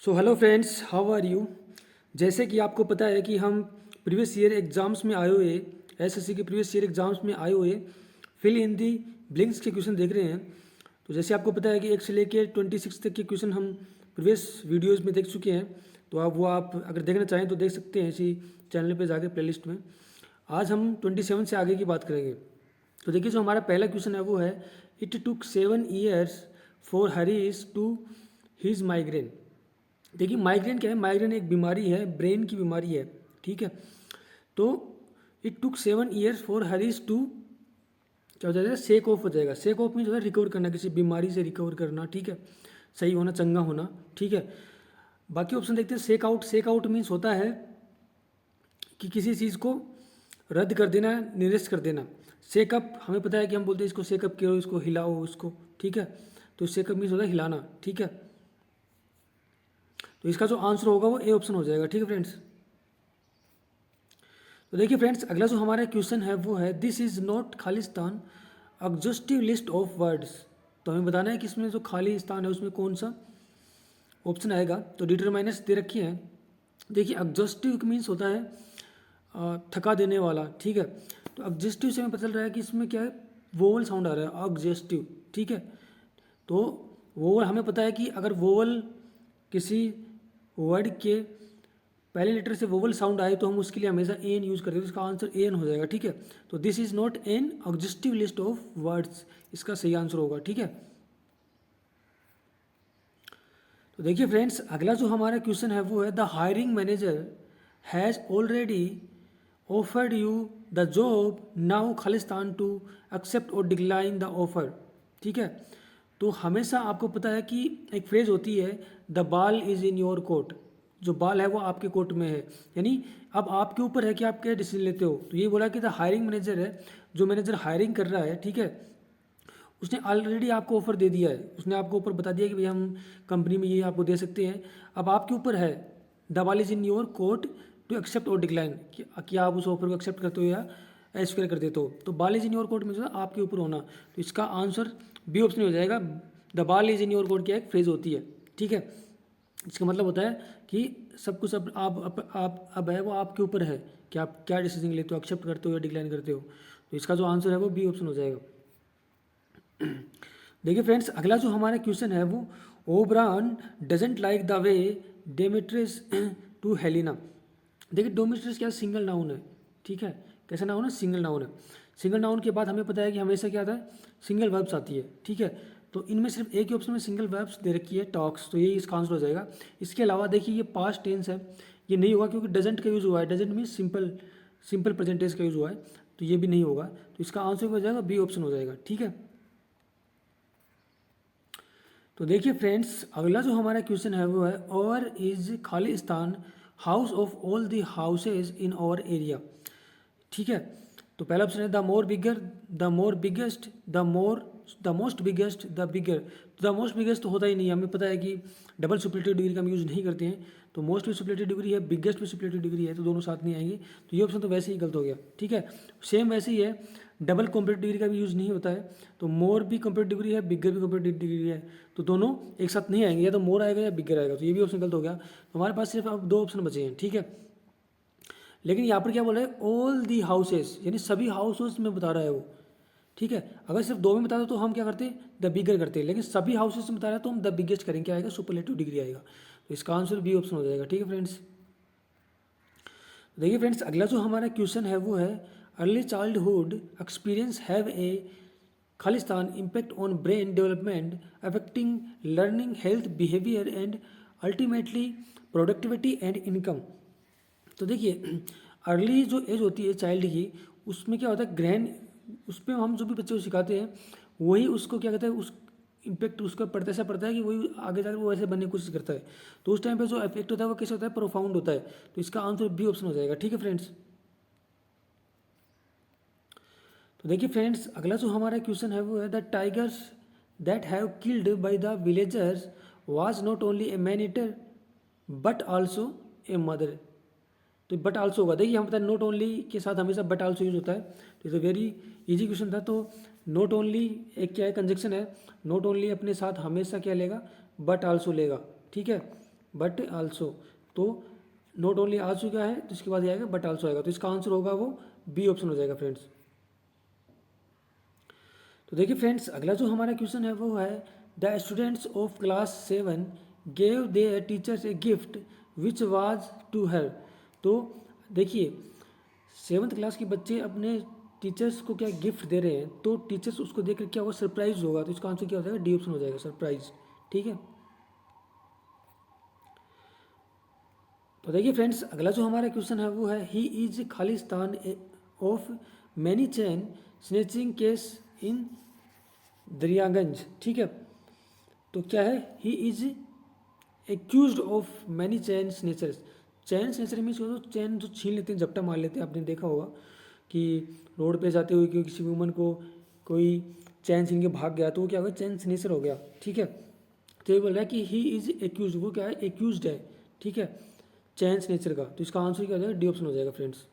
So hello friends, how are you. जैसे कि आपको पता है कि हम प्रीवियस ईयर एग्जाम्स में आए हुए एसएससी के प्रीवियस ईयर एग्जाम्स में आए हुए फिल इन दी ब्लिंक्स के क्वेश्चन देख रहे हैं। तो जैसे आपको पता है कि 1 से लेके 26 तक के क्वेश्चन हम प्रीवियस वीडियोस में देख चुके हैं। तो आप अगर देखना चाहें तो देख सकते हैं इसी चैनल पे जाके प्लेलिस्ट में। आज हम 27 से आगे की बात करेंगे। तो देखिए, जो हमारा पहला क्वेश्चन है वो है, it took 7 years for Harish to his migraine. देखिए, माइग्रेन क्या है? माइग्रेन एक बीमारी है, ब्रेन की बीमारी है। ठीक है, तो it took 7 years for Harish to, क्या हो जाएगा? शेक ऑफ हो जाएगा। शेक ऑफ में जो है रिकवर करना, किसी बीमारी से रिकवर करना। ठीक है, सही होना, चंगा होना। ठीक है, बाकी ऑप्शन देखते हैं। Shake out, shake out means होता है कि किसी चीज़ को रद्द कर देना, निरस्त कर देना। शेकअप हमें पता है कि हम बोलते हैं इसको शेकअप करो, इसको हिलाओ, इसको। ठीक है, तो शेकअप मीन्स होता है हिलाना। ठीक है, तो इसका जो आंसर होगा वो ए ऑप्शन हो जाएगा। ठीक है फ्रेंड्स, तो देखिए फ्रेंड्स, अगला जो हमारा क्वेश्चन है वो है, this is not Khalistan exhaustive list of words. तो हमें बताना है कि इसमें जो खाली स्थान है उसमें कौन सा ऑप्शन आएगा। तो डिटरमाइनर्स दे रखी है। देखिए, एग्जॉस्टिव मीन्स होता है थका देने वाला। ठीक है, तो एग्जॉस्टिव से हमें पता चल रहा है कि इसमें क्या है, वोवल साउंड आ रहा है, एग्जॉस्टिव। ठीक है, तो वोवल हमें पता है कि अगर वोवल किसी वर्ड के पहले लेटर से वोवल साउंड आए तो हम उसके लिए हमेशा एन यूज़ करते हैं। तो इसका आंसर एन हो जाएगा। ठीक है, तो this is not an exhaustive list of words, इसका सही आंसर होगा। ठीक है, तो देखिए फ्रेंड्स, अगला जो हमारा क्वेश्चन है वो है, the hiring manager has already offered you the job, now खालिस्तान to accept or decline the offer. ठीक है, तो हमेशा आपको पता है कि एक फ्रेज होती है, द बाल इज़ इन योर कोर्ट। जो बाल है वो आपके कोर्ट में है, यानी अब आपके ऊपर है कि आप क्या डिसीजन लेते हो। तो ये बोला कि द हायरिंग मैनेजर है, जो मैनेजर हायरिंग कर रहा है। ठीक है, उसने ऑलरेडी आपको ऑफर दे दिया है, उसने आपको ऊपर बता दिया कि भाई हम कंपनी में ये आपको दे सकते हैं। अब आपके ऊपर है, the ball is in your court to accept or decline, कि आप उस ऑफर को एक्सेप्ट करते हो या एस्क्वायर कर देते हो। तो ball is in your court में जो है आपके ऊपर होना, तो इसका आंसर बी ऑप्शन हो जाएगा। The ball is in your court की एक फ्रेज होती है। ठीक है, इसका मतलब होता है कि सब कुछ आप अब है वो आपके ऊपर है कि आप क्या डिसीजन लेते हो, एक्सेप्ट करते हो या डिक्लाइन करते हो। तो इसका जो आंसर है वो बी ऑप्शन हो जाएगा। देखिए फ्रेंड्स, अगला जो हमारा क्वेश्चन है वो, Oberon doesn't like the way Demetrius to Helena. देखिए, डोमेट्रियस क्या, सिंगल नाउन है। ठीक है, कैसा नाउन है? सिंगल नाउन है। सिंगल नाउन के बाद हमें पता है कि हमेशा क्या आता है, सिंगल वर्ब्स आती है। ठीक है, तो इनमें सिर्फ एक ही ऑप्शन में सिंगल वर्ब्स दे रखी है, टॉक्स, तो यही इसका आंसर हो जाएगा। इसके अलावा देखिए, ये पास्ट टेंस है, ये नहीं होगा क्योंकि डजेंट का यूज़ हुआ है। Doesn't mean simple, simple present tense का यूज़ हुआ है, तो ये भी नहीं होगा। तो इसका आंसर हो जाएगा बी ऑप्शन हो जाएगा। ठीक है, तो देखिए फ्रेंड्स, अगला जो हमारा क्वेश्चन है वो है, और इज खालिस्तान house of all the houses in our area. ठीक है, तो पहला ऑप्शन है, the more bigger, the more biggest, the most biggest, the bigger. तो द मोस्ट बिगेस्ट तो होता ही नहीं है, हमें पता है कि डबल सुपरलेटिव डिग्री का हम यूज़ नहीं करते हैं। तो मोस्ट भी सुपरलेटिव डिग्री है, बिगेस्ट भी सुपरलेटिव डिग्री है, तो दोनों साथ नहीं आएंगे। तो ये ऑप्शन तो वैसे ही गलत हो गया। ठीक है, सेम वैसे ही है, डबल कॉम्परेटिव डिग्री का भी यूज़ नहीं होता है। तो मोर भी कॉम्परेटिव डिग्री है, बिगर भी कॉम्परेटिव डिग्री है, तो दोनों एक साथ नहीं आएंगे, या तो मोर आएगा या बिगर आएगा। तो ये भी ऑप्शन गलत हो गया। तो हमारे पास सिर्फ अब 2 ऑप्शन बचे हैं। ठीक है, लेकिन यहाँ पर क्या बोल रहा है, ऑल दी हाउसेस, यानी सभी हाउसेस में बता रहा है वो। ठीक है, अगर सिर्फ 2 में बताता तो हम क्या करते, द बिगर करते, लेकिन सभी हाउसेस में बता रहा है तो हम द बिगेस्ट करेंगे। क्या आएगा? सुपरलेटिव डिग्री आएगा। तो इसका आंसर बी ऑप्शन हो जाएगा। ठीक है फ्रेंड्स, देखिए फ्रेंड्स, अगला जो हमारा क्वेश्चन है वो है, early childhood experience have a Khalistan impact on brain development affecting learning, health, behaviour and ultimately productivity and income. तो देखिए, अर्ली जो एज होती है चाइल्ड की, उसमें क्या होता है, ग्रहण, उस पर हम जो भी बच्चे को सिखाते हैं वही उसको क्या कहते हैं, उस इम्पेक्ट उसका पड़ता ऐसा पड़ता है कि वही आगे जाकर वो वैसे बनने की कोशिश करता है। तो उस टाइम पे जो इफेक्ट होता है वो कैसे होता है, प्रोफाउंड होता है। तो इसका आंसर बी ऑप्शन हो जाएगा। ठीक है फ्रेंड्स, तो देखिए फ्रेंड्स, अगला जो हमारा क्वेश्चन है वो है, the tigers that have killed by the villagers was not only a man eater but also a mother. तो बट आल्सो होगा। देखिए, हम पता है नोट ओनली के साथ हमेशा बट आल्सो यूज होता है। तो ये तो वेरी इजी क्वेश्चन था। तो नोट ओनली एक क्या है, कंजक्शन है। नोट ओनली अपने साथ हमेशा क्या लेगा, बट आल्सो लेगा। ठीक है, बट आल्सो। तो नॉट ओनली आल्सो क्या है, तो इसके बाद ये आएगा बट आल्सो आएगा, तो इसका आंसर होगा वो बी ऑप्शन हो जाएगा फ्रेंड्स। तो देखिए फ्रेंड्स, अगला जो हमारा क्वेश्चन है वो है the students of class 7 gave their teachers a gift which was to her. तो देखिए 7th क्लास के बच्चे अपने टीचर्स को क्या गिफ्ट दे रहे हैं, तो टीचर्स उसको देखकर क्या होगा, सरप्राइज होगा, तो इसका आंसर क्या हो जाएगा, डी ऑप्शन हो जाएगा, सरप्राइज। ठीक है। तो देखिए फ्रेंड्स, अगला जो हमारा क्वेश्चन है वो है ही इज खालिस्तान of many chain snatching case in Daryaganj. ठीक है। तो क्या है, he is accuse of many chain snatchers. Chain snatcher means जो चैन जो छीन लेते हैं, झपटा मार लेते हैं, आपने देखा होगा कि रोड पे जाते हुए कि किसी वुमन को कोई चैन छीन के भाग गया तो वो क्या होगा, चैन स्नेचर हो गया। ठीक है। तो ये बोल रहा है कि ही इज एक्यूज, वो क्या है, एक्यूज है। ठीक है, चैन स्नेचर का, तो इसका आंसर क्या हो जाएगा, डी ऑप्शन हो जाएगा फ्रेंड्स।